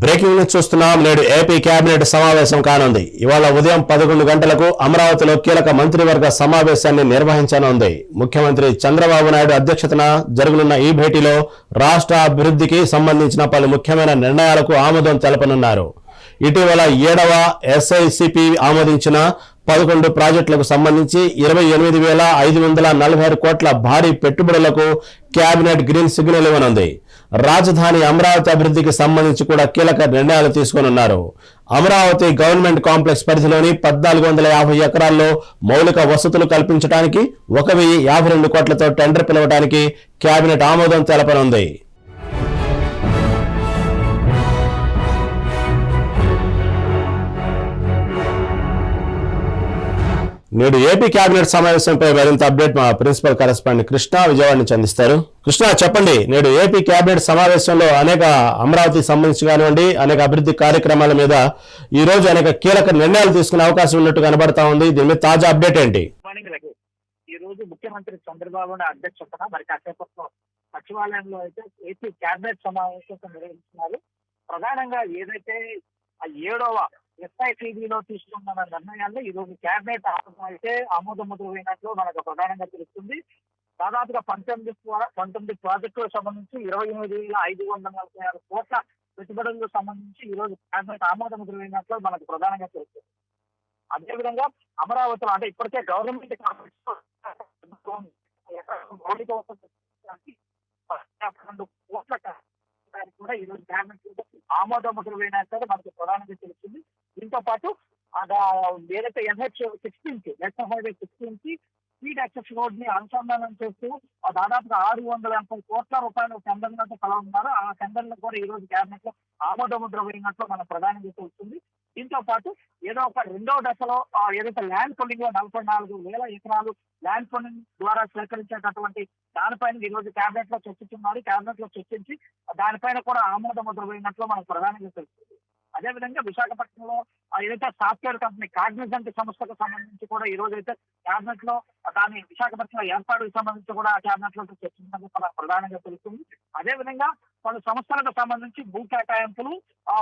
Breaking news చూస్తున్నాం. నేడు AP cabinet సమావేశం కానుంది. ఇవాళ ఉదయం 11 గంటలకు అమరావతిలో కీలక మంత్రివర్గ సమావేశాన్ని నిర్వహించనుంది. ముఖ్యమంత్రి చంద్రబాబు నాయుడు అధ్యక్షతన జరగనున్న ఈ భేటీలో రాష్ట్ర అభివృద్ధికి సంబంధించిన పలు ముఖ్యమైన నిర్ణయాలకు ఆమోదం తెలపనున్నారు. ఇటీవల 7వ ఎస్ఐసిపి ఆమోదించిన 11 ప్రాజెక్టులకు సంబంధించి 28,546 కోట్ల భారీ పెట్టుబడులకు కేబినెట్ గ్రీన్ సిగ్నల్ ఇవ్వనుంది. రాజధాని అమరావతి అభివృద్ధికి సంబంధించి కూడా కీలక నిర్ణయాలు తీసుకోనున్నారు. అమరావతి గవర్నమెంట్ కాంప్లెక్స్ పరిధిలోని 1450 ఎకరాల్లో మౌలిక వసతులు కల్పించడానికి 1,052 కోట్లతో టెండర్ పిలవడానికి కేబినెట్ ఆమోదం తెలపనుంది. నేడు ఏపీ కేబినెట్ సమావేశంపై మరింత అప్డేట్ మా ప్రిన్సిపల్ కరెస్పాండెంట్ కృష్ణ విజయవాడ నుంచి అందిస్తారు. కృష్ణ, చెప్పండి. నేడు ఏపీ కేబినెట్ సమావేశంలో అనేక అమరావతికి సంబంధించి కానివ్వండి అనేక అభివృద్ధి కార్యక్రమాల మీద ఈ రోజు అనేక కీలక నిర్ణయాలు తీసుకునే అవకాశం ఉన్నట్టు కనబడతా ఉంది. దీని మీద తాజా అప్డేట్ ఏంటి? ఈ రోజు ముఖ్యమంత్రి చంద్రబాబు నాయుడు అధ్యక్షతన మరి కాసేపట్లో సచివాలయంలో అయితే ఏపీ కేబినెట్ సమావేశం నిర్వహిస్తున్నారు. ప్రధానంగా ఏదైతే 7వ ఎస్ఐసిబిలో తీసుకున్న నిర్ణయాల్లో ఈ రోజు కేబినెట్ అయితే ఆమోద ముద్ర వేయినట్లు మనకు ప్రధానంగా తెలుస్తుంది. దాదాపుగా 19 ప్రాజెక్టులకు సంబంధించి 28,546 కోట్ల పెట్టుబడులకు సంబంధించి ఈ రోజు కేబినెట్ ఆమోద ముద్ర వేయినట్లు మనకు ప్రధానంగా తెలుస్తుంది. అదేవిధంగా అమరావతిలో అంటే ఇప్పటికే గవర్నమెంట్ మౌలిక వసతులు కూడా ఈ రోజు కేబినెట్ ఆమోద ముద్ర వేయినట్లు మనకు ప్రధానంగా తెలుస్తుంది. దీంతో పాటు ఏదైతే NH16 national highway 16 speed access road ని అనుసంధానం చేస్తూ దాదాపుగా 680 కోట్ల రూపాయలు టెండర్లతో కలవన్నారు. ఆ టెండర్లు కూడా ఈ రోజు కేబినెట్ లో ఆమోద ముద్ర వేయినట్లు మన ప్రధానంగా తెలుస్తుంది. దీంతో పాటు ఏదో ఒక 2వ దశలో ఏదైతే ల్యాండ్ పుల్లింగ్ లో 44,000 ఎకరాలు ల్యాండ్ పుల్లింగ్ ద్వారా సేకరించేటటువంటి దానిపైన ఈ రోజు కేబినెట్ లో చర్చించున్నారు. కేబినెట్ లో చర్చించి దానిపైన కూడా ఆమోద ముద్ర వేయినట్లు మనకు ప్రధానంగా తెలుస్తుంది. అదేవిధంగా విశాఖపట్నంలో ఏదైతే సాఫ్ట్వేర్ కంపెనీ కాగ్నిజెంట్ సంస్థకు సంబంధించి కూడా ఈ రోజు అయితే కేబినెట్ లో దాని విశాఖపట్నం ఏర్పాటుకు సంబంధించి కూడా కేబినెట్ లో చర్చించడానికి ప్రధానంగా తెలుస్తుంది. అదేవిధంగా పలు సంస్థలకు సంబంధించి భూ కేటాయింపులు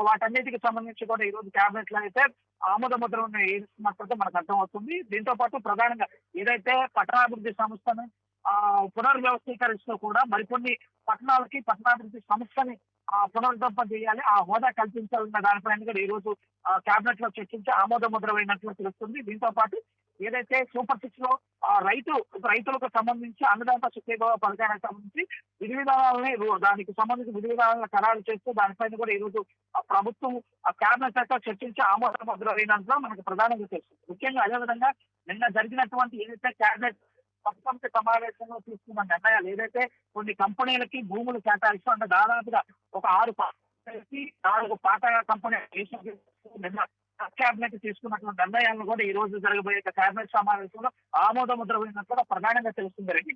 వాటన్నిటికి సంబంధించి కూడా ఈ రోజు కేబినెట్ లో అయితే ఆమోద ముద్రను వేస్తున్నట్టు మనకు అర్థమవుతుంది. దీంతో పాటు ప్రధానంగా ఏదైతే పట్టణాభివృద్ధి సంస్థను పునర్వ్యవస్థీకరిస్తూ కూడా మరికొన్ని పట్టణాలకి పట్టణాభివృద్ధి సంస్థని పునరుద్ధరణ చేయాలి, ఆ హోదా కల్పించాలన్న దానిపైన కూడా ఈ రోజు కేబినెట్ లో చర్చించి ఆమోద ముద్ర వేయినట్లు తెలుస్తుంది. దీంతో పాటు ఏదైతే సూపర్ 6 లో రైతులకు సంబంధించి అన్నదాత సుఖీభవ పథకానికి సంబంధించి విధి విధానాలని దానికి సంబంధించి విధి విధానాలను ఖరారు చేస్తూ దానిపైన కూడా ఈ రోజు ప్రభుత్వం కేబినెట్ అయితే చర్చించి ఆమోద ముద్ర వేయినట్లు మనకు ప్రధానంగా తెలుస్తుంది. ముఖ్యంగా అదేవిధంగా నిన్న జరిగినటువంటి ఏదైతే కేబినెట్ పంతొమ్మిది సమావేశంలో తీసుకున్న నిర్ణయాలు ఏదైతే కొన్ని కంపెనీలకి భూములు కేటాయిస్తూ అంటే దాదాపుగా ఒక 4 పాత కంపెనీ నిన్న కేబినెట్ తీసుకున్నటువంటి నిర్ణయాలను కూడా ఈ రోజు జరగబోయే కేబినెట్ సమావేశంలో ఆమోద ముద్ర వేయినట్లు ప్రధానంగా తెలుస్తుంది.